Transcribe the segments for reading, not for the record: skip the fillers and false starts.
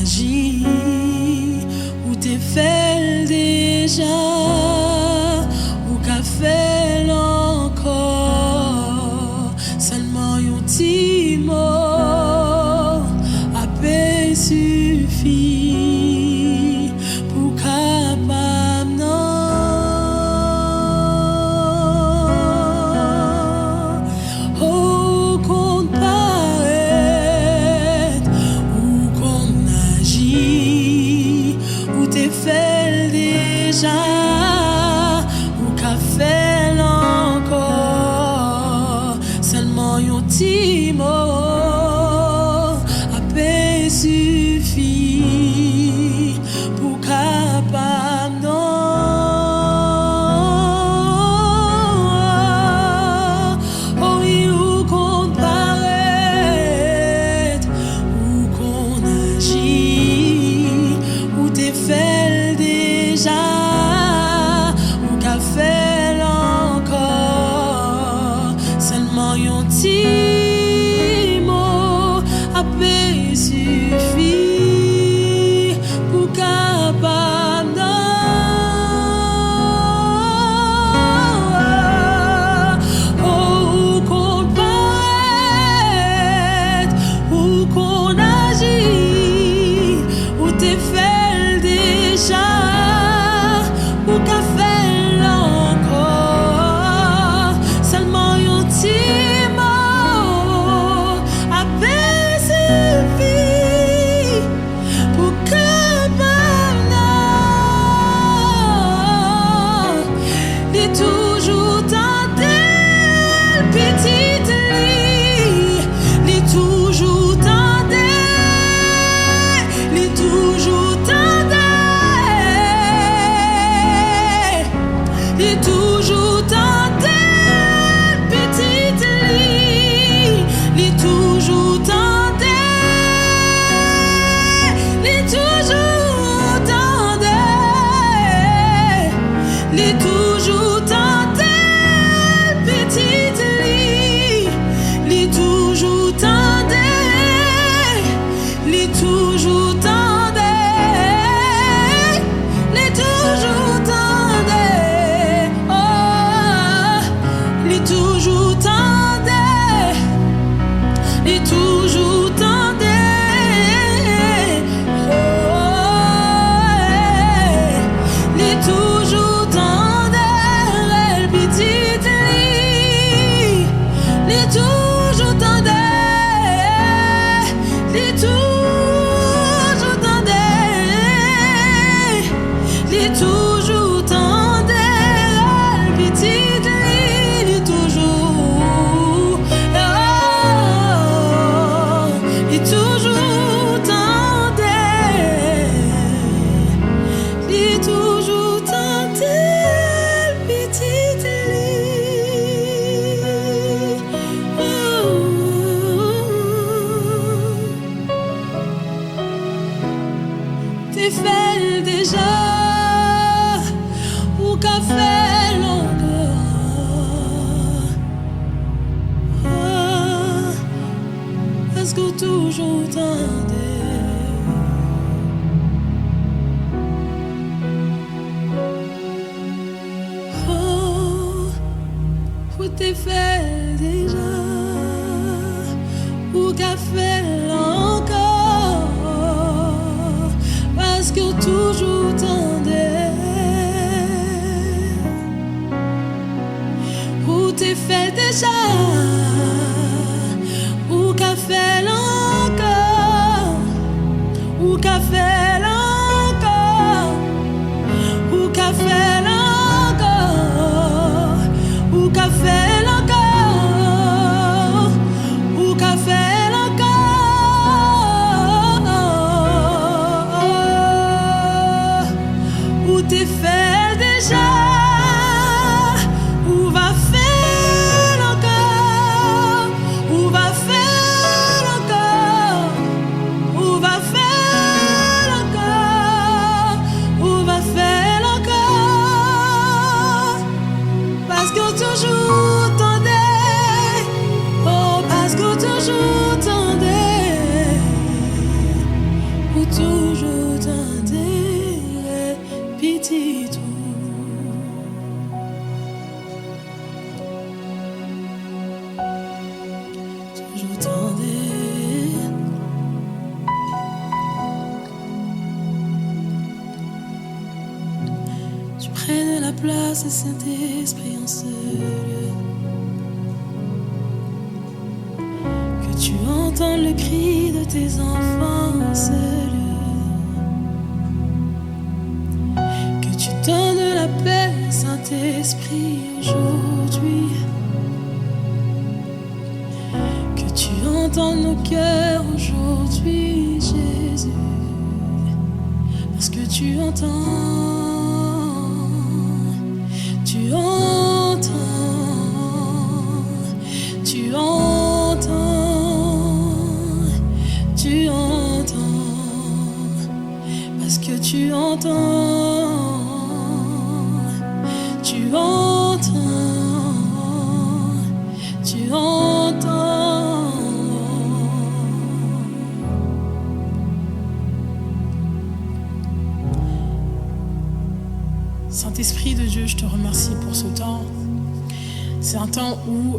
agi, ou t'es fait déjà, ou qu'a fait encore, seulement un petit mot, à peine suffit pour capable non. Oh, qu'on paraît, ou qu'on agit, ou t'es fait déjà, ou qu'a fait encore, seulement un petit mot, à peine suffit pour capable non. Oh oui, ou qu'on paraît, ou qu'on agit, ou t'es fait déjà, ou qu'a fait encore, seulement un petit mot, à peine suffit pour capable non. Oh, qu'on paraît, ou qu'on agit, ou t'es fait déjà, ou qu'a fait encore, seulement un petit mot, à peine suffit pour capable non. Les toujours tendait, petite lit, les toujours tendait, les toujours tendait, les toujours tendait, petite lit, les toujours tendait, les toujours tendait, les toujours tendait, petite lit, les toujours tendait, les toujours tendait, les toujours tendait, oh, les toujours tendait, les toujours tendait, oh, les toujours tendait, petite lit, les toujours tendait, les toujours tendait, les toujours tendait, petite lit, les toujours, oh, les toujours tendait, les toujours tendait, petite lit, oh. T'es fait déjà, ou qu'a fait encore, ah, est-ce que toujours tendais, oh, ou t'es fait déjà, ou qu'a fait encore, parce que toujours tendais, ou t'es fait déjà, ou qu'a fait encore, ou qu'a fait encore, ou qu'a fait encore, ou qu'a fait encore, ou qu'a fait encore, ou t'es fait déjà, ou va faire encore, ou va faire encore, ou va faire toujours t'intérêt, petit tout. Toujours t'intérêt. Tu prennes la place, Saint-Esprit en ce lieu. Que tu entends le cri de tes enfants en ce lieu. Que tu donnes la paix, Saint-Esprit, aujourd'hui. Que tu entends nos cœurs aujourd'hui, Jésus. Parce que tu entends. Tu entends, tu entends, tu entends, parce que tu entends, tu entends, tu entends. Saint-Esprit de Dieu, je te remercie pour ce temps. C'est un temps où,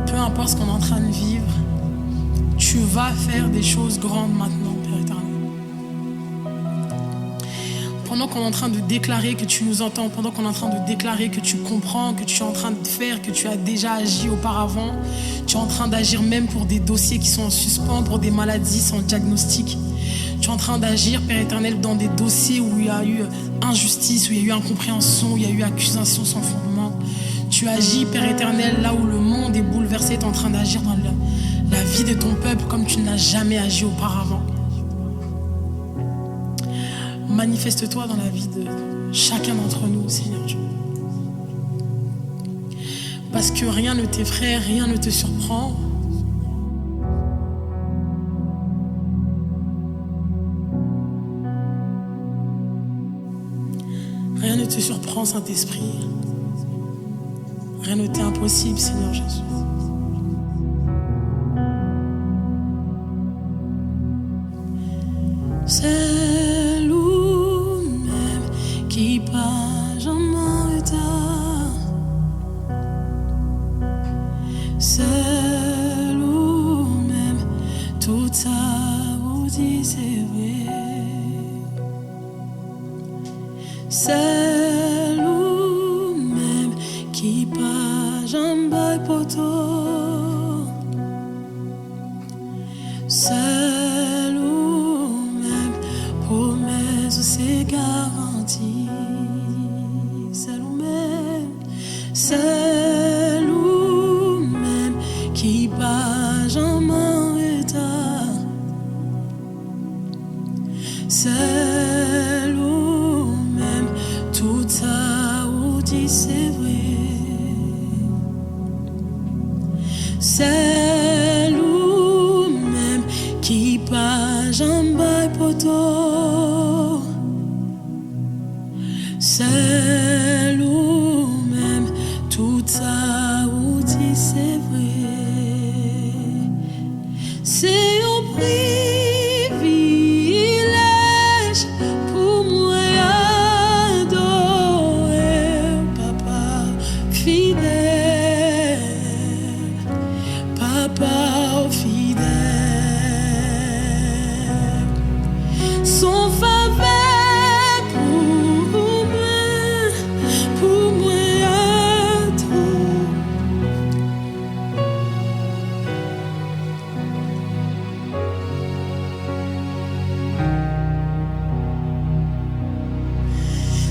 peu importe ce qu'on est en train de vivre, tu vas faire des choses grandes maintenant, Père éternel. Pendant qu'on est en train de déclarer que tu nous entends, pendant qu'on est en train de déclarer que tu comprends, que tu es en train de faire, que tu as déjà agi auparavant, tu es en train d'agir même pour des dossiers qui sont en suspens, pour des maladies sans diagnostic. Tu es en train d'agir, Père éternel, dans des dossiers où il y a eu injustice, où il y a eu incompréhension, où il y a eu accusation sans fondement. Tu agis, Père éternel, là où le monde est bouleversé, tu es en train d'agir dans la vie de ton peuple comme tu n'as jamais agi auparavant. Manifeste-toi dans la vie de chacun d'entre nous, Seigneur Dieu. Parce que rien ne t'effraie, rien ne te surprend. Rien ne te surprend, Saint-Esprit. Rien ne t'est impossible, Seigneur Jésus. C'est lui-même qui page en mon état. C'est lui-même, tout ça vous dit c'est vrai. C'est lui-même qui page en bas poteau. C'est lui-même, promesse c'est garanti. C'est lui-même, c'est lui-même qui page en mon état. C'est lui-même, tout ça vous dit c'est vrai. C'est lui-même qui page en bas poteau. C'est lui-même, tout ça vous dit c'est vrai. C'est un privilège pour moi adorer Papa fidèle, Papa fidèle. Son faveur pour moi adorer.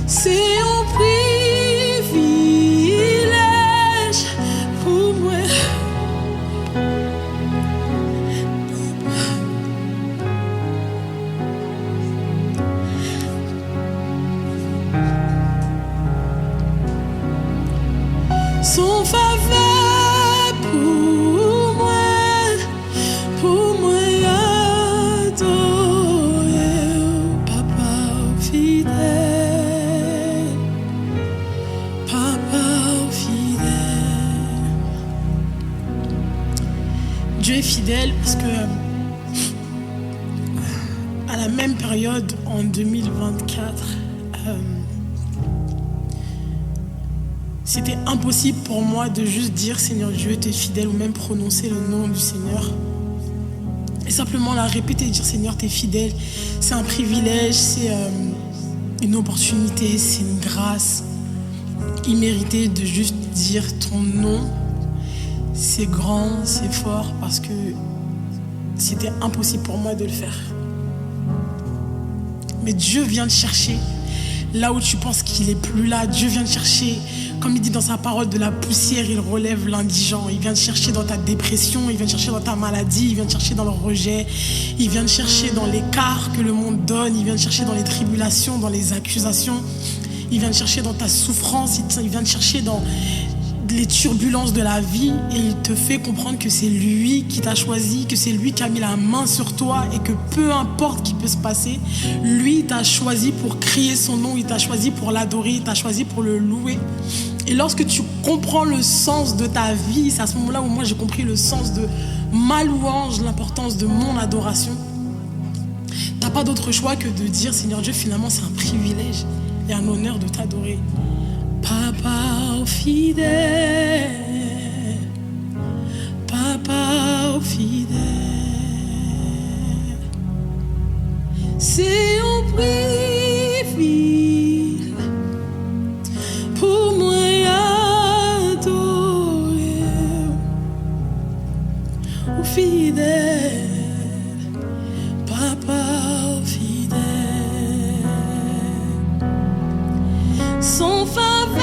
C'est un privilège pour moi. Son faveur pour moi adorer Papa fidèle. certaine période en 2024, c'était impossible pour moi de juste dire Seigneur Dieu, tu es fidèle, ou même prononcer le nom du Seigneur. Et simplement la répéter et dire Seigneur, tu es fidèle. C'est un privilège, c'est une opportunité, c'est une grâce imméritée de juste dire ton nom. C'est grand, c'est fort, parce que c'était impossible pour moi de le faire. Mais Dieu vient te chercher là où tu penses qu'il n'est plus là. Dieu vient te chercher, comme il dit dans sa parole, de la poussière, il relève l'indigent. Il vient te chercher dans ta dépression, il vient te chercher dans ta maladie, il vient te chercher dans le rejet, il vient te chercher dans l'écart que le monde donne, il vient te chercher dans les tribulations, dans les accusations, il vient te chercher dans ta souffrance, il vient te chercher dans les turbulences de la vie, et il te fait comprendre que c'est lui qui t'a choisi, que c'est lui qui a mis la main sur toi, et que peu importe ce qui peut se passer, lui t'a choisi pour crier son nom, il t'a choisi pour l'adorer, il t'a choisi pour le louer. Et lorsque tu comprends le sens de ta vie, c'est à ce moment-là où moi j'ai compris le sens de ma louange, l'importance de mon adoration. T'as pas d'autre choix que de dire Seigneur Dieu, finalement c'est un privilège et un honneur de t'adorer. Papa fidèle, Papa fidèle, c'est un privilège pour moi adorer, au fidèle, Papa fidèle, sans faveur.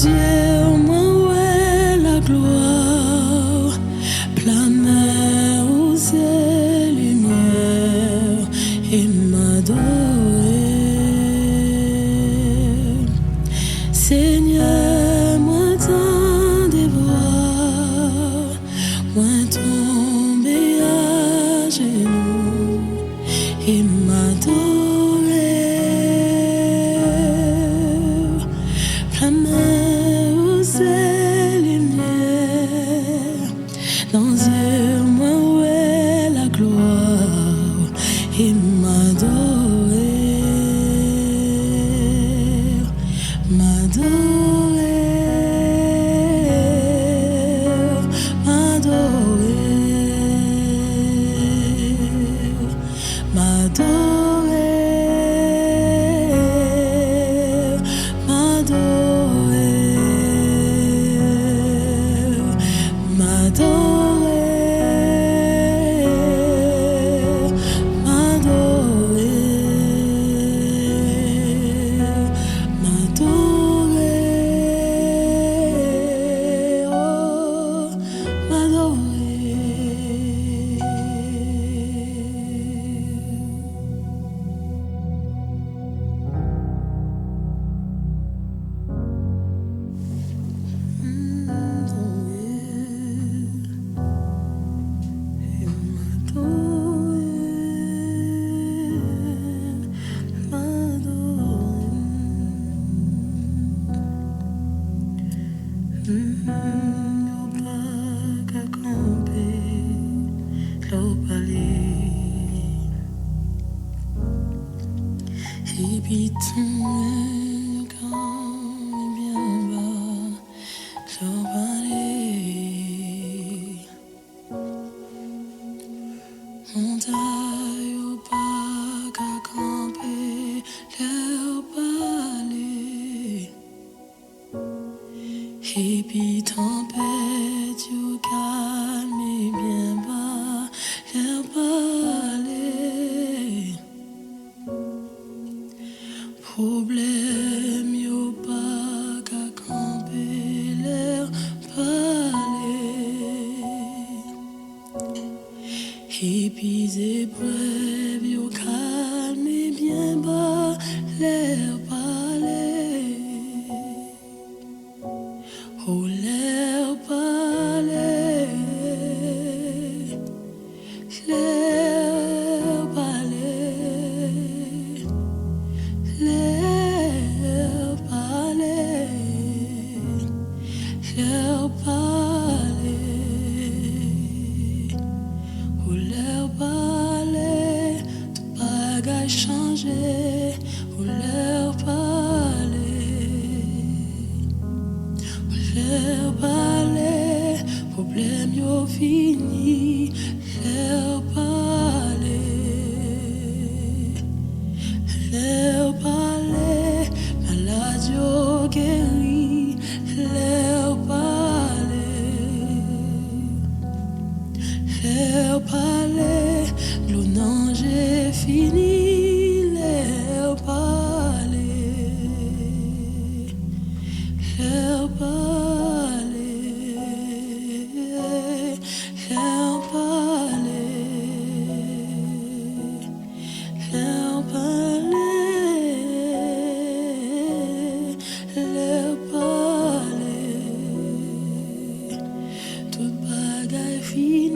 yeux, moi, ouais, la gloire, plein mer aux lumière et m'adorer. Seigneur, moi, t'en dévoile, moi, tomber à genoux et m'adorer. Plein mer aux lumière, dans yeux, moi, ouais, la gloire et m'adorer, m'adorer, m'adorer, m'adorer, m'adorer, m'adorer. Et puis ton quand bien bas, l'eau balai, montagne au pas qu'à camper, l'eau balai. Et puis tempête au calme et bien bas, l'eau balai. Problème yo pas qu'à camper l'air parler. Et puis épreuve yo calme et bien bas l'air parler. Oh l'air parler, l'air parler. L'air parler, l'air parler, oh l'air parler, tout bagage changé, oh l'air parler, problème yo fini, l'air parler. L'air parler, maladie au guéri, l'air parler, l'eau j'ai fini, l'air parler, l'air parler, l'air parler. L'air parler, tout bagaille fini,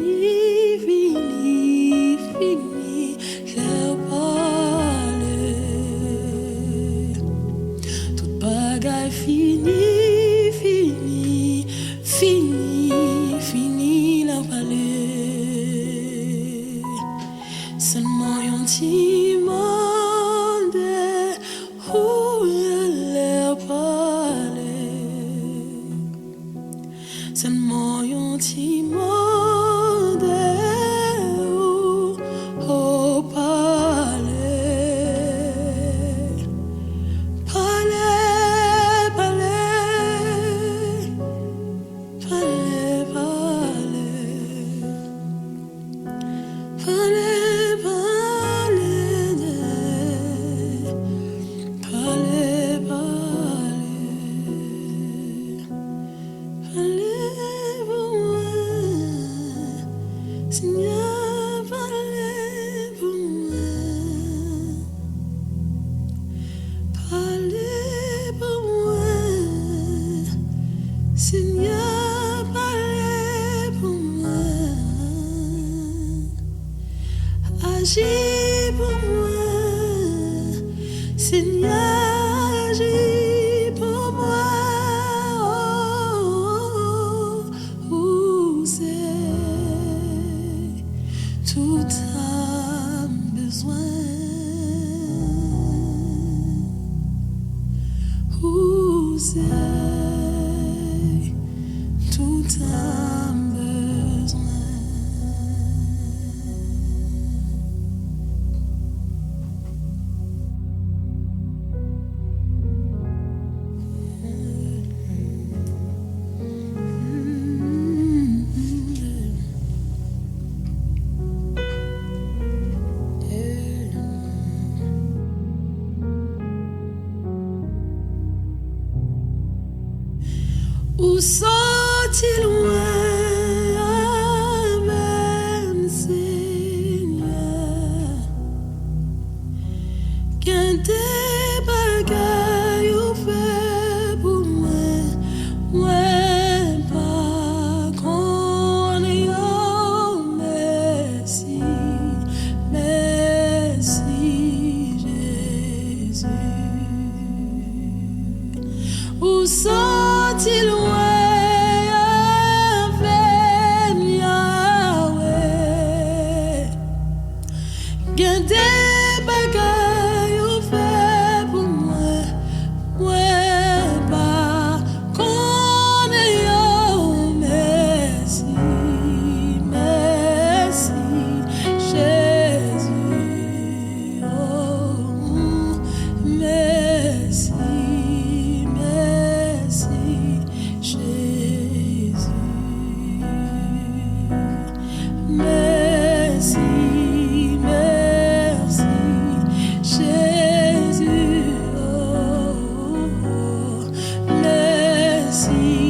fini, fini. L'air parler, tout bagaille fini, fini, fini, fini. L'air parler, seulement un petit monde où l'air parler, seulement un petit monde où parler, parler, parler, parler, parler. Parler, parler, agis pour moi. Seigneur, agis pour moi. Où c'est tout un besoin? Où c'est tout un besoin? Où sont-ils loin, même Seigneur, qu'un des bagailles ou fait pour moi, pas qu'on ait merci, merci Jésus. Où sont-ils loin? Des bagailles ou fait pour moi, pas qu'on ait merci, merci Jésus, oh, merci, merci Jésus, merci. See